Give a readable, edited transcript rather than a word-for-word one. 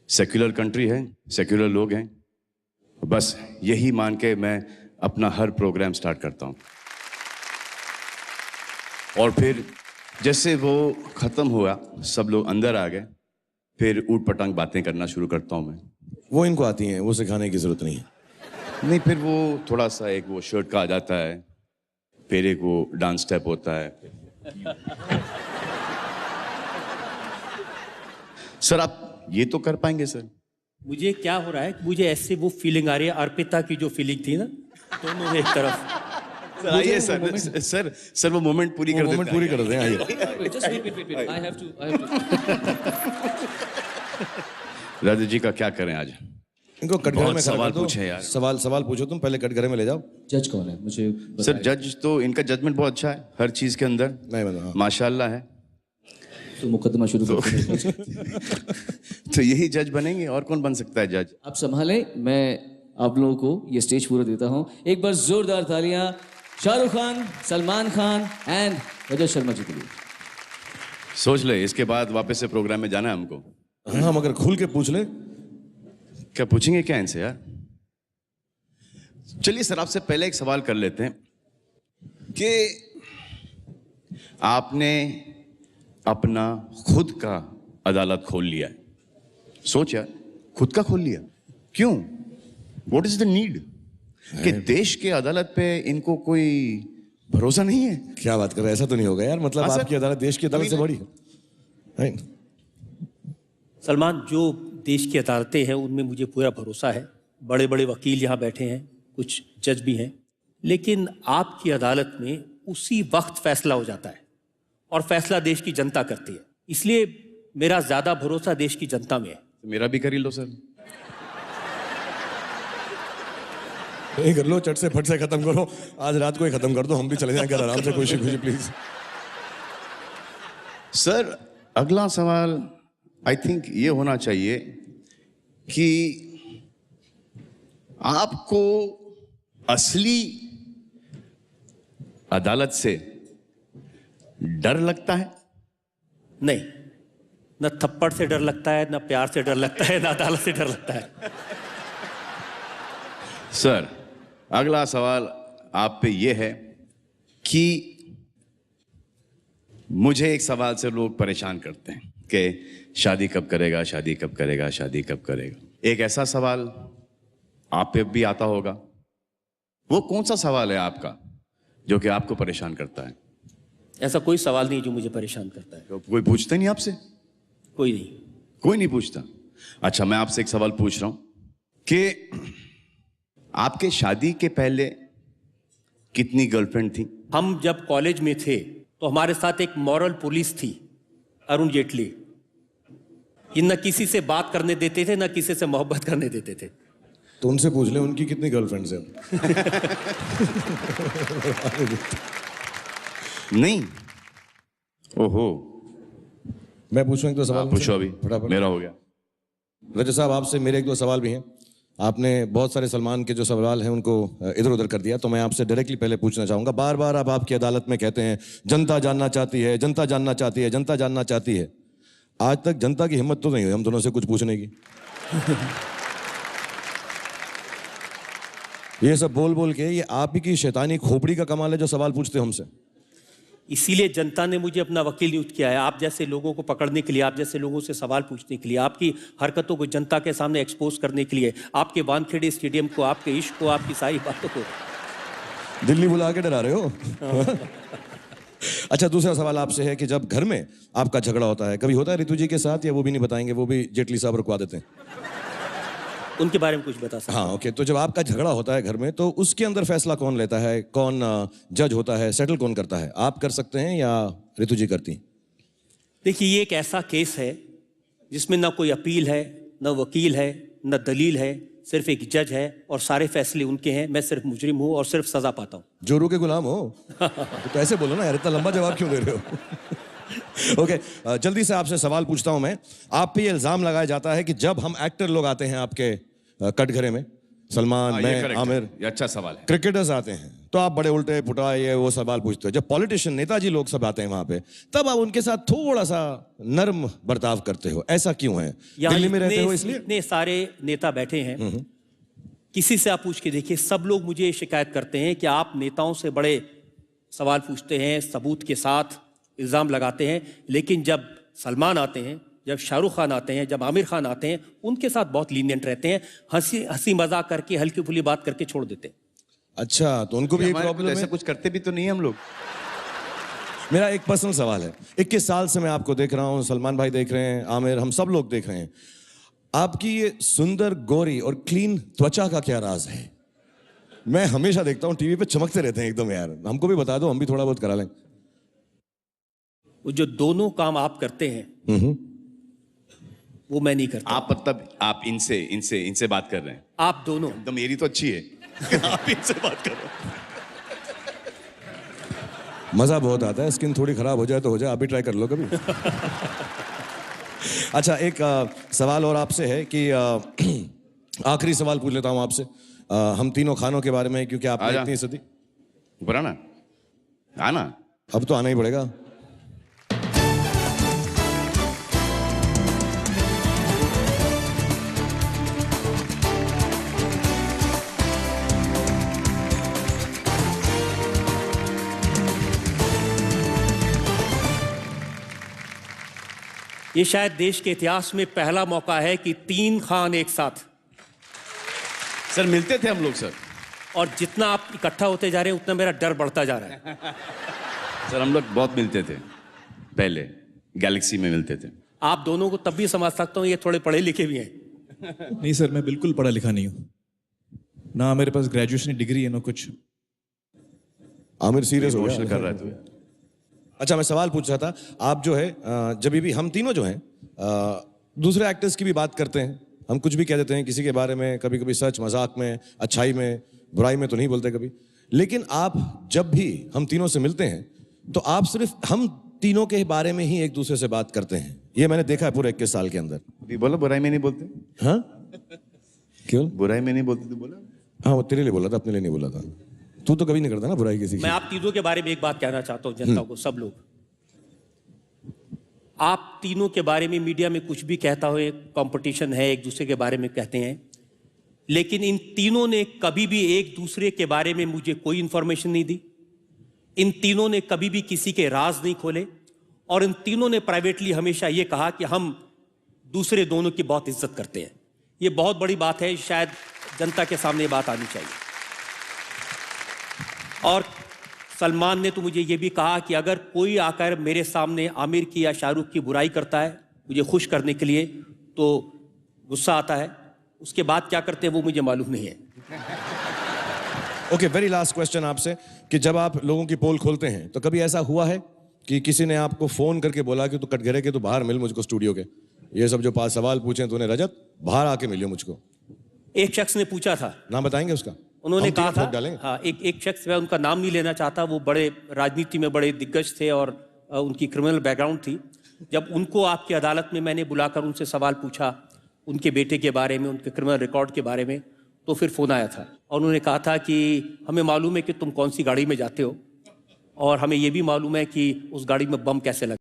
Secular country है, secular लोग हैं, बस यही मान के मैं अपना हर प्रोग्राम स्टार्ट करता हूँ। और फिर जैसे वो खत्म हुआ, सब लोग अंदर आ गए, फिर ऊट पटांग बातें करना शुरू करता हूँ मैं। वो इनको आती हैं, वो सिखाने की जरूरत नहीं है। नहीं, फिर वो थोड़ा सा एक वो शर्ट का आ जाता है, फिर एक वो डांस स्टेप होता है। सर आप ये तो कर पाएंगे सर? मुझे क्या हो रहा है कि मुझे ऐसे वो फीलिंग आ रही है, अर्पिता की जो फीलिंग थी ना, दोनों में एक तरफ। सर आइए सर वो मोमेंट पूरी कर देते हैं। पूरी कर देते हैं, आइए। Just wait. I have to. Raju ji का क्या करें आज? इनको कटघरे बहुत में खड़ा सवाल कर दो। पूछे यार। सवाल पूछो तुम, पहले कटघरे में ले जाओ। जज कौन है मुझे सर जज तो इनका जजमेंट बहुत अच्छा है हर चीज के अंदर, नहीं बता। माशाल्लाह है। तो मुकदमा शुरू करते हैं। तो यही जज बनेंगे, और कौन बन सकता है जज? आप संभालें, मैं आप लोगों को ये स्टेज पूरा देता हूँ। एक बार जोरदार तालियां शाहरुख खान, सलमान खान एंड रजत शर्मा जी के लिए। सोच ले, इसके बाद वापस से प्रोग्राम में जाना है हमको। हाँ, मगर खुल के पूछ ले। क्या पूछेंगे क्या इनसे यार? चलिए सर, आपसे पहले एक सवाल कर लेते हैं कि आपने अपना खुद का अदालत खोल लिया है। सोच यार, खुद का खोल लिया, क्यों? What is the need? कि देश के अदालत पे इनको कोई भरोसा नहीं है? क्या बात कर रहे हैं, ऐसा तो नहीं होगा यार। मतलब हाँ, आपकी अदालत देश की अदालत से बड़ी है। सलमान, जो देश की अदालतें हैं उनमें मुझे पूरा भरोसा है। बड़े बड़े वकील यहाँ बैठे हैं, कुछ जज भी हैं, लेकिन आपकी अदालत में उसी वक्त फैसला हो जाता है और फैसला देश की जनता करती है। इसलिए मेरा ज्यादा भरोसा देश की जनता में है। मेरा भी कर ही लो सर। नहीं कर लो, चट से फट से खत्म करो। आज रात को ही खत्म कर दो, हम भी चले जाएं घर आराम से, खुशी खुशी प्लीज। सर अगला सवाल आई थिंक ये होना चाहिए कि आपको असली अदालत से डर लगता है? नहीं, न थप्पड़ से डर लगता है, न प्यार से डर लगता है, न अदालत से डर लगता है। सर अगला सवाल आप पे ये है कि मुझे एक सवाल से लोग परेशान करते हैं कि शादी कब करेगा, शादी कब करेगा, शादी कब करेगा। एक ऐसा सवाल आप पे भी आता होगा। वो कौन सा सवाल है आपका जो कि आपको परेशान करता है? ऐसा कोई सवाल नहीं जो मुझे परेशान करता है। तो कोई पूछता नहीं आपसे? कोई नहीं। कोई नहीं पूछता? अच्छा, मैं आपसे एक सवाल पूछ रहा हूं कि आपके शादी के पहले कितनी गर्लफ्रेंड थी? हम जब कॉलेज में थे तो हमारे साथ एक मॉरल पुलिस थी, अरुण जेटली। ये न किसी से बात करने देते थे, न किसी से मोहब्बत करने देते थे। तो उनसे पूछ ले उनकी कितनी गर्लफ्रेंड्स हैं। नहीं। ओहो, मैं पूछूं एक दो सवाल? पूछो अभी, फटाफट। मेरा हो गया। रजत साहब, आपसे मेरे एक दो सवाल भी हैं। आपने बहुत सारे सलमान के जो सवाल हैं उनको इधर उधर कर दिया, तो मैं आपसे डायरेक्टली पहले पूछना चाहूंगा। बार बार आप आपकी अदालत में कहते हैं जनता जानना चाहती है, जनता जानना चाहती है, जनता जानना चाहती है। आज तक जनता की हिम्मत तो नहीं हुई हम दोनों से कुछ पूछने की। ये सब बोल बोल के ये आप ही की शैतानी खोपड़ी का कमाल है जो सवाल पूछते हो हमसे। इसीलिए जनता ने मुझे अपना वकील नियुक्त किया है, आप जैसे लोगों को पकड़ने के लिए, आप जैसे लोगों से सवाल पूछने के लिए, आपकी हरकतों को जनता के सामने एक्सपोज करने के लिए, आपके वानखेड़े स्टेडियम को, आपके इश्क को, आपकी सारी बातों को। दिल्ली बुला के डरा रहे हो। अच्छा, दूसरा सवाल आपसे है कि जब घर में आपका झगड़ा होता है, कभी होता है ऋतु जी के साथ, या वो भी नहीं बताएंगे, वो भी जेटली साहब रुकवा देते हैं? उनके बारे में कुछ बता सकते? हाँ, ओके। तो जब आपका झगड़ा होता है घर में, तो उसके अंदर फैसला कौन लेता है? कौन जज होता है? सेटल कौन करता है? आप कर सकते हैं या ऋतु जी करती? देखिए, ये एक ऐसा केस है जिसमें ना कोई अपील है, ना वकील है, ना दलील है, सिर्फ एक जज है और सारे फैसले उनके हैं। मैं सिर्फ मुजरिम हूँ और सिर्फ सजा पाता हूँ। जोरू के गुलाम हो? तो ऐसे बोलो ना यार, इतना लंबा जवाब क्यों दे रहे हो? ओके, जल्दी से आपसे सवाल पूछता हूं मैं। आप पे ये इल्जाम लगाया जाता है कि जब हम एक्टर लोग आते हैं आपके कटघरे में, सलमान, मैं, आमिर, ये अच्छा सवाल है। क्रिकेटर्स आते हैं, तो आप बड़े उल्टे पुटा ये वो सवाल पूछते हो। जब पॉलिटिशियन नेताजी लोग सब आते हैं वहां पे, तब आप उनके साथ थोड़ा सा नर्म बर्ताव करते हो, ऐसा क्यों है? यहाँ दिल्ली में रहते हो इसलिए? इतने सारे नेता बैठे हैं, किसी से आप पूछ के देखिए, सब लोग मुझे शिकायत करते हैं कि आप नेताओं से बड़े सवाल पूछते हैं, सबूत के साथ इल्ज़ाम लगाते हैं, लेकिन जब सलमान आते हैं, जब शाहरुख खान आते हैं, जब आमिर खान आते हैं, उनके साथ बहुत लीनियंट रहते हैं, हंसी मजाक करके हल्की फुल्की बात करके छोड़ देते हैं। अच्छा, तो उनको भी प्रॉब्लम है? ऐसा कुछ करते भी तो नहीं हम लोग। मेरा एक पर्सनल सवाल है। 21 साल से मैं आपको देख रहा हूं, सलमान भाई देख रहे हैं, आमिर, हम सब लोग देख रहे हैं। आपकी ये सुंदर गोरी और क्लीन त्वचा का क्या राज है? मैं हमेशा देखता हूं टीवी पे चमकते रहते हैं एकदम यार। हमको भी बता दो, हम भी थोड़ा बहुत करा लें। वो जो दोनों काम आप करते हैं वो मैं नहीं करता। आप मतलब आप इनसे बात कर रहे हैं? आप दोनों। तो मेरी तो अच्छी है। आप इनसे बात कर रहे हैं। मजा बहुत आता है। स्किन थोड़ी खराब हो जाए तो हो जाए, आप भी ट्राई कर लो कभी। अच्छा, एक सवाल और आपसे है कि आखिरी सवाल पूछ लेता हूं आपसे। हम तीनों खानों के बारे में, क्योंकि आपने इतनी सदी। ऊपर आना, आना। अब तो आना ही पड़ेगा। ये शायद देश के इतिहास में पहला मौका है कि 3 खान एक साथ। सर मिलते थे हम लोग सर। और जितना आप इकट्ठा होते जा रहे हैं उतना मेरा डर बढ़ता जा रहा है। सर हम लोग बहुत मिलते थे पहले, गैलेक्सी में मिलते थे। आप दोनों को तब भी समझ सकता हूँ, ये थोड़े पढ़े लिखे भी हैं। नहीं सर, मैं बिल्कुल पढ़ा लिखा नहीं हूँ, ना मेरे पास ग्रेजुएशन डिग्री है ना कुछ। आमिर सीरियस हो इमोशनल गया कर रहा है तू। अच्छा, मैं सवाल पूछ रहा था, आप जो है जब भी हम तीनों जो हैं दूसरे एक्टर्स की भी बात करते हैं, हम कुछ भी कह देते हैं किसी के बारे में, कभी कभी सच मजाक में, अच्छाई में, बुराई में तो नहीं बोलते कभी। लेकिन आप जब भी हम तीनों से मिलते हैं तो आप सिर्फ हम तीनों के बारे में ही एक दूसरे से बात करते हैं। ये मैंने देखा है पूरे 21 साल के अंदर। अभी बोला बुराई में नहीं बोलते। हाँ, क्यों? बुराई में नहीं बोलते तू बोला। हाँ, वो तेरे लिए बोला था, अपने लिए नहीं बोला था। तू तो कभी नहीं करता ना बुराई किसी की। मैं आप तीनों के बारे में एक बात कहना चाहता हूँ जनता को, सब लोग। आप तीनों के बारे में मीडिया में कुछ भी कहता हो, एक कंपटीशन है, एक दूसरे के बारे में कहते हैं, लेकिन इन तीनों ने कभी भी एक दूसरे के बारे में मुझे कोई इंफॉर्मेशन नहीं दी। इन तीनों ने कभी भी किसी के राज नहीं खोले, और इन तीनों ने प्राइवेटली हमेशा ये कहा कि हम दूसरे दोनों की बहुत इज्जत करते हैं। ये बहुत बड़ी बात है, शायद जनता के सामने बात आनी चाहिए। और सलमान ने तो मुझे ये भी कहा कि अगर कोई आकर मेरे सामने आमिर की या शाहरुख की बुराई करता है मुझे खुश करने के लिए, तो गुस्सा आता है, उसके बाद क्या करते हैं वो मुझे मालूम नहीं है। ओके, वेरी लास्ट क्वेश्चन आपसे, कि जब आप लोगों की पोल खोलते हैं तो कभी ऐसा हुआ है कि किसी ने आपको फोन करके बोला कि तू कटघरे के, तू बाहर मिल मुझको स्टूडियो के, ये सब जो 5 सवाल पूछे तूने रजत, बाहर आके मिलियो मुझको? एक शख्स ने पूछा था। नाम बताएंगे उसका? उन्होंने हम कहा तीनों था, ठोक डालेंगे। हाँ, एक शख्स, मैं उनका नाम नहीं लेना चाहता, वो बड़े राजनीति में बड़े दिग्गज थे और उनकी क्रिमिनल बैकग्राउंड थी। जब उनको आपकी अदालत में मैंने बुलाकर उनसे सवाल पूछा उनके बेटे के बारे में, उनके क्रिमिनल रिकॉर्ड के बारे में, तो फिर फ़ोन आया था और उन्होंने कहा था कि हमें मालूम है कि तुम कौन सी गाड़ी में जाते हो, और हमें ये भी मालूम है कि उस गाड़ी में बम कैसे लगा।